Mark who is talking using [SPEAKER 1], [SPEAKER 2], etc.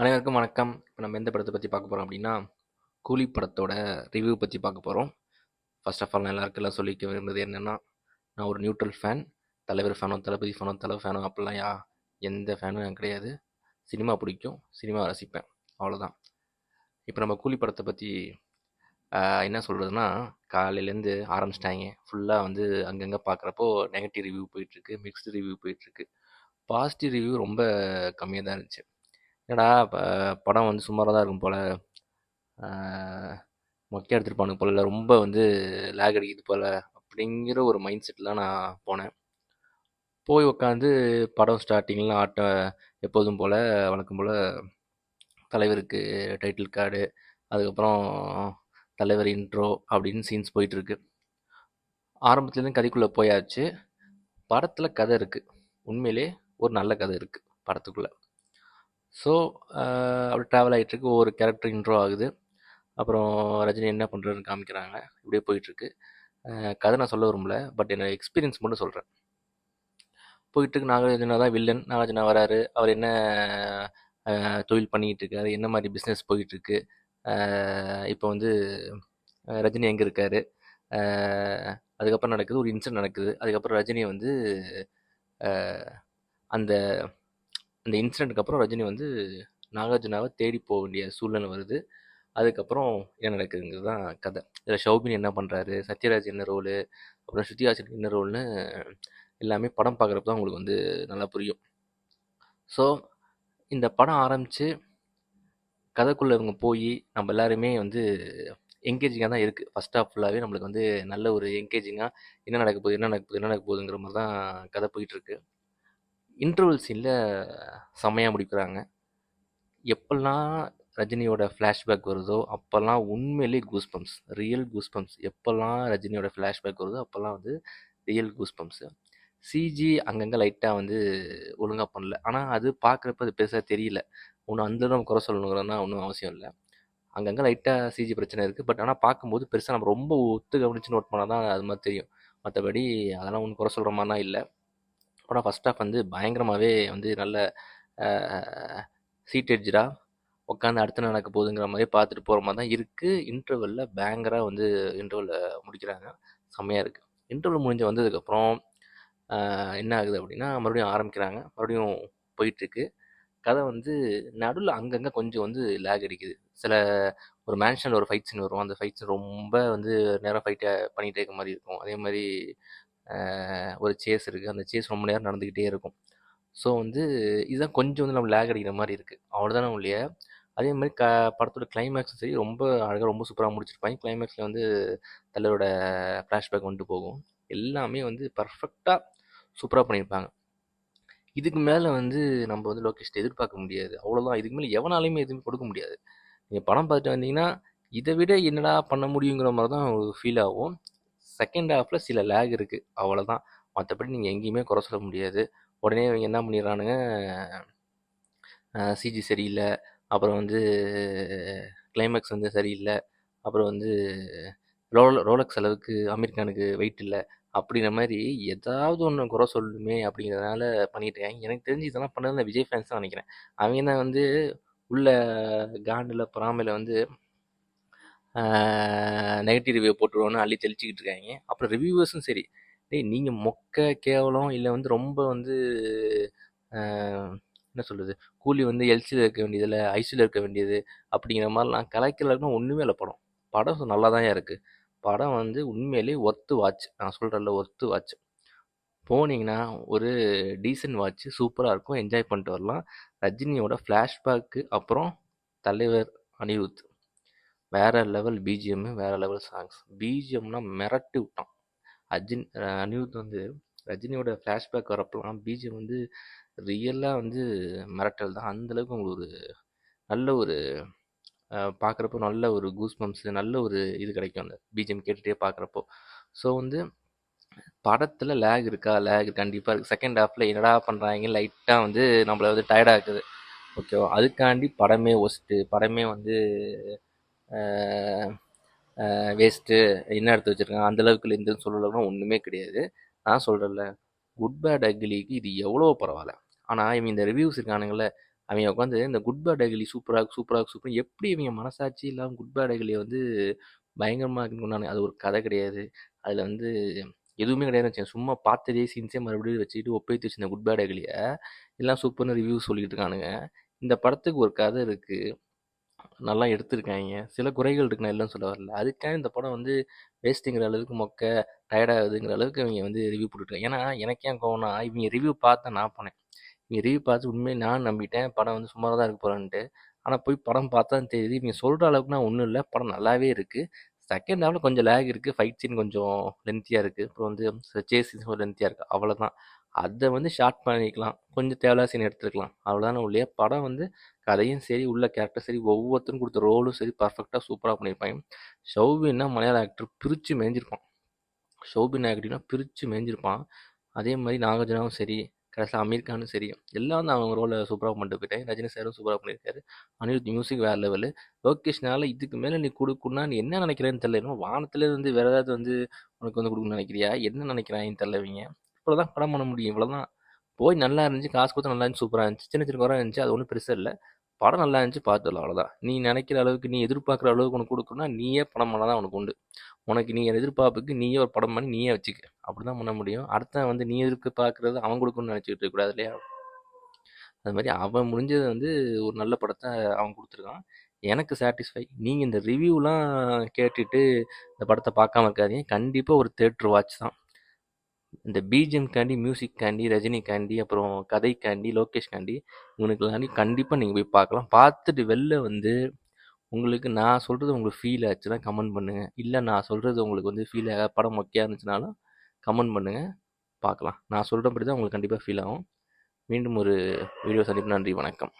[SPEAKER 1] அனைவருக்கும் வணக்கம். இப்போ நம்ம எந்த படத்தை பற்றி பார்க்க போகிறோம் அப்படின்னா, கூலி படத்தோட ரிவ்யூ பற்றி பார்க்க போகிறோம். ஃபர்ஸ்ட் ஆஃப் ஆல் நான் எல்லாருக்கெல்லாம் சொல்லிக்க விரும்புறது என்னென்னா, நான் ஒரு நியூட்ரல் ஃபேன். தலைவர் ஃபேனோ, தளபதி ஃபேனோ, தலை ஃபேனோ அப்படிலாம் எந்த ஃபேனும் எனக்கு கிடையாது. சினிமா பிடிக்கும், சினிமா ரசிப்பேன், அவ்வளோதான். இப்போ நம்ம கூலி படத்தை பற்றி என்ன சொல்கிறதுனா, காலையிலேருந்து ஆரம்பிச்சிட்டாங்க. ஃபுல்லாக வந்து அங்கங்கே பார்க்குறப்போ நெகட்டிவ் ரிவ்யூ போயிட்டுருக்கு, மிக்ஸ்டு ரிவ்யூ போயிட்டுருக்கு. பாசிட்டிவ் ரிவ்யூ ரொம்ப கம்மியாக தான் இருந்துச்சு. என்னடா படம் வந்து சுமாராக தான் இருக்கும் போல், மொக்கையாக எடுத்துருப்பானுங்க போல, இல்லை ரொம்ப வந்து லேக் அடிக்குது போல் அப்படிங்கிற ஒரு மைண்ட் செட்டில் நான் போனேன். போய் உட்காந்து படம் ஸ்டார்டிங்லாம் எப்போதும் போல் வழக்கம் போல் தலைவருக்கு டைட்டில் கார்டு, அதுக்கப்புறம் தலைவர் இன்ட்ரோ அப்படின்னு சீன்ஸ் போயிட்டுருக்கு. ஆரம்பத்துலேருந்து கதைக்குள்ளே போயாச்சு. படத்தில் கதை இருக்குது, உண்மையிலே ஒரு நல்ல கதை இருக்குது படத்துக்குள்ளே. ஸோ அப்படி ட்ராவல் ஆகிட்டுருக்கு, ஒவ்வொரு கேரக்டர் இன்ட்ரோ ஆகுது. அப்புறம் ரஜினி என்ன பண்ணுறதுன்னு காமிக்கிறாங்க. இப்படியே போயிட்டுருக்கு. கதை நான் சொல்ல விரும்பல, பட் என்னோட எக்ஸ்பீரியன்ஸ் மட்டும் சொல்கிறேன். போயிட்டுருக்கு. நாகார்ஜுனா தான் வில்லன். நாகார்ஜுனா வராரு. அவர் என்ன தொழில் பண்ணிகிட்டு இருக்காரு, என்ன மாதிரி பிஸ்னஸ் போயிட்டுருக்கு, இப்போ வந்து ரஜினி எங்கே இருக்கார், அதுக்கப்புறம் நடக்குது ஒரு இன்சிடென்ட் நடக்குது. அதுக்கப்புறம் ரஜினி வந்து அந்த அந்த இன்சிடென்ட்டுக்கு அப்புறம் ரஜினி வந்து நாகார்ஜுனாவை தேடி போக வேண்டிய சூழ்நிலை வருது. அதுக்கப்புறம் என்ன நடக்குதுங்கிறது தான் கதை. இதில் ஷௌபின் என்ன பண்ணுறாரு, சத்யராஜ் என்ன ரோலு, அப்புறம் ஸ்ருதிஹாசன் என்ன ரோல்னு எல்லாமே படம் பார்க்குறப்ப தான் உங்களுக்கு வந்து நல்லா புரியும். ஸோ இந்த படம் ஆரம்பித்து கதைக்குள்ளே இவங்க போய் நம்ம எல்லாருமே வந்து என்கேஜிங்காக தான் இருக்குது. ஃபஸ்ட் ஹாஃப் ஃபுல்லாகவே நம்மளுக்கு வந்து நல்ல ஒரு என்கேஜிங்காக என்ன நடக்க போகுது, என்ன நடக்க போகுது, என்ன நடக்க போகுதுங்கிற மாதிரி தான் கதை போயிட்டுருக்கு. இன்டர்வல் சீனில் செம்மையாக முடிக்கிறாங்க. எப்பெல்லாம் ரஜினியோட ஃப்ளாஷ்பேக் வருதோ அப்போல்லாம் உண்மையிலே கூஸ்பம்ப்ஸ், ரியல் கூஸ்பம்ப்ஸ். எப்போல்லாம் ரஜினியோட ஃப்ளாஷ்பேக் வருதோ அப்போல்லாம் வந்து ரியல் கூஸ்பம்ப்ஸு. சிஜி அங்கங்கே லைட்டாக வந்து ஒழுங்காக பண்ணல, ஆனால் அது பார்க்குறப்ப அது பெருசாக தெரியல. ஒன்றும் அந்த நம்ம குறை சொல்லணுங்கிறதுனா ஒன்றும் அவசியம் இல்லை. அங்கங்கே லைட்டாக சிஜி பிரச்சனை இருக்குது. பட் ஆனால் பார்க்கும்போது பெருசாக நம்ம ரொம்ப ஒத்து கவனித்து நோட் பண்ணால் தான் அது மாதிரி தெரியும். மற்றபடி அதெல்லாம் ஒன்றும் குறை சொல்கிற மாதிரிலாம் இல்லை. படம் ஃபஸ்ட் ஹாஃப் வந்து பயங்கரமாகவே வந்து நல்ல சீட் எட்ஜாக உட்காந்து அடுத்து நடக்க போகுதுங்கிற மாதிரி பார்த்துட்டு போகிற மாதிரி தான் இருக்குது. இன்டர்வெல்லில் பேங்கராக வந்து இன்டர்வெல்லில் முடிக்கிறாங்க. செம்மையாக இருக்குது. இன்டர்வல் முடிஞ்சு வந்ததுக்கப்புறம் என்ன ஆகுது அப்படின்னா, மறுபடியும் ஆரம்பிக்கிறாங்க. மறுபடியும் போயிட்டுருக்கு. கதை வந்து நடுவில் அங்கங்கே கொஞ்சம் வந்து லேக் அடிக்குது. சில ஒரு மேன்ஷனில் ஒரு ஃபைட் சீன் வரும். அந்த ஃபைட் சீன் ரொம்ப வந்து நேரம் ஃபைட்டை பண்ணிகிட்டே இருக்க மாதிரி இருக்கும். அதே மாதிரி ஒரு சேஸ் இருக்குது. அந்த சேஸ் ரொம்ப நேரம் நடந்துக்கிட்டே இருக்கும். ஸோ வந்து இதுதான் கொஞ்சம் வந்து நம்ம லேக் அடிக்கிற மாதிரி இருக்குது, அவ்வளோதானே ஒழிய. அதே மாதிரி படத்தோட கிளைமேக்ஸும் சரி ரொம்ப அழகாக ரொம்ப சூப்பராக முடிச்சிருப்பாங்க. கிளைமேக்ஸில் வந்து தலைவரோட ஃப்ளாஷ்பேக் வந்துட்டு போகும். எல்லாமே வந்து பர்ஃபெக்டாக சூப்பராக பண்ணியிருப்பாங்க. இதுக்கு மேலே வந்து நம்ம வந்து லோகேஷ்ட எதிர்பார்க்க முடியாது, அவ்வளோதான். இதுக்கு மேலே எவனாலையுமே எதுவுமே கொடுக்க முடியாது. நீங்கள் படம் பார்த்துட்டு வந்தீங்கன்னா இதை விட என்னடா பண்ண முடியுங்கிற மாதிரி தான் ஒரு ஃபீல் ஆகும். செகண்ட் ஹாஃபில் சில லேக் இருக்குது, அவ்வளோதான். மற்றபடி நீங்கள் எங்கேயுமே குறை சொல்ல முடியாது. உடனே இவங்க என்ன பண்ணிடுறானுங்க, சிஜி சரியில்லை, அப்புறம் வந்து கிளைமேக்ஸ் வந்து சரியில்லை, அப்புறம் வந்து ரோலக்ஸ் அளவுக்கு அமீர் கானுக்கு வெயிட் இல்லை அப்படிங்கிற மாதிரி ஏதாவது ஒன்று குறை சொல்லணுமே அப்படிங்கிறதுனால பண்ணிட்டு இருக்காங்க. எனக்கு தெரிஞ்சு இதெல்லாம் பண்ணது விஜய் ஃபேன்ஸ் தான் நினைக்கிறேன். அவங்க தான் வந்து உள்ள காண்டில் பொறாமையில் வந்து நெகட்டிவ் ரிவ்யூ போட்டுருவோன்னு அள்ளி தெளிச்சிக்கிட்டு இருக்காங்க. அப்புறம் ரிவ்யூவர்ஸும் சரி, டேய் நீங்கள் மொக்க கேவலம், இல்லை வந்து ரொம்ப வந்து என்ன சொல்கிறது, கூலி வந்து எல்சியில் இருக்க வேண்டியதில்லை, ஐசியில் இருக்க வேண்டியது அப்படிங்கிற மாதிரிலாம் கலாய்க்கிறதுலாம் ஒன்றுமே இல்லை. படம் நல்லா தான் இருக்குது. படம் வந்து உண்மையிலே ஒர்த்து வாட்ச். நான் சொல்கிறேன்ல, ஒர்த்து வாட்ச். போனீங்கன்னா ஒரு டீசன்ட் வாட்ச், சூப்பராக இருக்கும், என்ஜாய் பண்ணிட்டு வரலாம். ரஜினியோட ஃப்ளாஷ்பேக்கு அப்புறம் தலைவர் அனிருத் வேறு லெவல் பிஜிஎம், வேறு லெவல் சாங்ஸ். பிஜிஎம்னா மிரட்டி விட்டான் அனிருத் வந்து. ரஜினியோட ஃப்ளாஷ்பேக் வரப்போலாம் பிஜிஎம் வந்து ரியலாக வந்து மிரட்டல் தான். அந்தளவுக்கு உங்களுக்கு ஒரு நல்ல ஒரு பார்க்குறப்போ நல்ல ஒரு கூஸ் பம்ப்ஸு, நல்ல ஒரு இது கிடைக்கும் அந்த பிஜிஎம் கேட்டுகிட்டே பார்க்குறப்போ. ஸோ வந்து படத்தில் லேக் இருக்கா, லேக் கண்டிப்பாக இருக்குது. செகண்ட் ஹாஃபில் என்னடா பண்ணுறாங்க, லைட்டாக வந்து நம்மளை வந்து டயர்டாக்குது, ஓகேவா. அதுக்காண்டி படமே ஒஸ்ட்டு, படமே வந்து வேஸ்ட்டு, என்ன எடுத்து வச்சுருக்காங்க அந்தளவுக்கு இருந்துன்னு சொல்லலைன்னா ஒன்றுமே கிடையாது. நான் சொல்கிறேன்ல, குட் பேட் அக்லிக்கு இது எவ்வளோ பரவாயில்ல. ஆனால் இவங்க இந்த ரிவ்யூஸ் இருக்கானுங்கள, அவைங்க உட்காந்து இந்த குட் பேட் அகிலி சூப்பரா இருக்கு, சூப்பரா இருக்கு, சூப்பர் எப்படி இவங்க மனசாட்சி இல்லாம குட் பேட் அகிலிய வந்து பயங்கரமா இருக்குன்னு கொண்டாங்க. அது ஒரு கதை கிடையாது. அதுல வந்து எதுவுமே கிடையாதுன்னு வச்சுக்கங்க. சும்மா பார்த்ததே சீன்ஸே மறுபடியும் வச்சுக்கிட்டு ஒப்பேத்தி வச்சிருந்த குட் பேட் அகிலிய எல்லாம் சூப்பர்னு ரிவ்யூ சொல்லிட்டு இருக்கானுங்க. இந்த படத்துக்கு ஒரு கதை இருக்கு. நல்லா எடுத்திருக்காங்க. சில குறைகள் இருக்கு, நான் இல்லைன்னு சொல்ல வரல. அதுக்காக இந்த படம் வந்து வேஸ்ட்டுங்கிற அளவுக்கு மொக்க, டயர்ட் ஆகுதுங்கிற அளவுக்கு இவங்க வந்து ரிவ்யூ போட்டுருக்காங்க. ஏன்னா எனக்கு ஏன் கோவம்னா, இவங்க ரிவ்யூ பார்த்து நான் போனேன். இவங்க ரிவ்யூ பார்த்து உண்மையிலே நான் நம்பிட்டேன் படம் வந்து சுமாரா தான் இருக்க போறான்ட்டு. ஆனா போய் படம் பார்த்தா தான் தெரியுது, இவங்க சொல்ற அளவுக்குலாம் ஒண்ணும் இல்ல. படம் நல்லாவே இருக்கு. செகண்ட் ஹாஃப்ல கொஞ்சம் லேக் இருக்கு. ஃபைட் சீன் கொஞ்சம் லென்த்தியா இருக்கு. அப்புறம் வந்து சேஸ் சீன்ஸ் கொஞ்சம் லென்த்தியா இருக்கு. அவ்வளோதான். அத வந்து ஷார்ட் பண்ணிக்கலாம். கொஞ்சம் தேவையில்லாத சீன் எடுத்துருக்கலாம். அவ்வளோதானே ஒழிய, படம் வந்து கதையும் சரி, உள்ள கேரக்டர் சரி, ஒவ்வொருத்தரும் கொடுத்த ரோலும் சரி பர்ஃபெக்ட்டா சூப்பரா பண்ணியிருப்பாங்க. ஷௌபின்னா மலையாள ஆக்டர் பிரிச்சு மேய்ஞ்சிருப்பான். ஷோபின் ஆக்டிங்னா பிரிச்சு மேய்ஞ்சிருப்பான். அதே மாரி நாகார்ஜுனாவும் சரி, கடைசில அமீர் கானும் சரி, எல்லாம் வந்து அவங்க ரோல சூப்பரா பண்ணிட்டு போயிட்டாங்க. ரஜினி சாரும் சூப்பரா பண்ணியிருக்காரு. அனிருத் மியூசிக் வேற லெவலு. லோகேஷ்னால இதுக்கு மேல நீ குடுக்கணும்னா நீ என்ன நினைக்கிறேன்னு தெரியல. என்னமோ வானத்துல இருந்து வேற ஏதாவது வந்து உனக்கு வந்து குடுக்கணும்னு நினைக்கிறியா? என்ன நினைக்கிறாங்கன்னு தெரியல இவங்க. இவ்வளவுதான் படம் பண்ண முடியும். இவ்வளவுதான். போய் நல்லா இருந்துச்சு, காசு கொடுத்து நல்லா இருந்துச்சு, சூப்பரா இருந்துச்சு. சின்ன சின்ன குறை இருந்துச்சு, அது ஒன்றும் பெருசா இல்ல. படம் நல்லா இருந்துச்சு, பார்த்துடலாம் அவ்வளவுதான். நீ நினைக்கிற அளவுக்கு, நீ எதிர்பார்க்குற அளவுக்கு உனக்கு கொடுக்கணும்னா நீயே படம் பண்ணா தான் உனக்கு உண்டு. உனக்கு நீ எதிர்பார்ப்புக்கு நீயே ஒரு படம் பண்ணி நீயே வச்சுக்க. அப்படிதான் பண்ண முடியும். அடுத்தவன் வந்து நீ எதிர்பார்க்கறது அவன் கொடுக்கணும்னு நினைச்சிட்டு இருக்க கூடாது இல்லையா? அது மாதிரி அவன் முடிஞ்சது வந்து ஒரு நல்ல படத்தை அவன் கொடுத்துருக்கான். எனக்கு சாட்டிஸ்ஃபை. நீங்க இந்த ரிவ்யூலாம் கேட்டுட்டு இந்த படத்தை பார்க்காம இருக்காதீங்க. கண்டிப்பா ஒரு தேட்டர் வாட்ச் தான். இந்த பிஜிஎம் காண்டி, மியூசிக் காண்டி, ரஜினி காண்டி, அப்புறம் கதை காண்டி, லோகேஷ் காண்டி, இவனுக்கு கண்டிப்பா நீங்க போய் பார்க்கலாம். பார்த்துட்டு வெளில வந்து உங்களுக்கு நான் சொல்றது உங்களுக்கு ஃபீல் ஆச்சுன்னா கமெண்ட் பண்ணுங்க. இல்ல நான் சொல்றது உங்களுக்கு வந்து ஃபீல் படம் மொக்கையா இருந்துச்சுனாலும் கமெண்ட் பண்ணுங்க. பார்க்கலாம். நான் சொல்றபடி தான் உங்களுக்கு கண்டிப்பா ஃபீல் ஆகும். மீண்டும் ஒரு வீடியோ சந்திப்பு. நன்றி, வணக்கம்.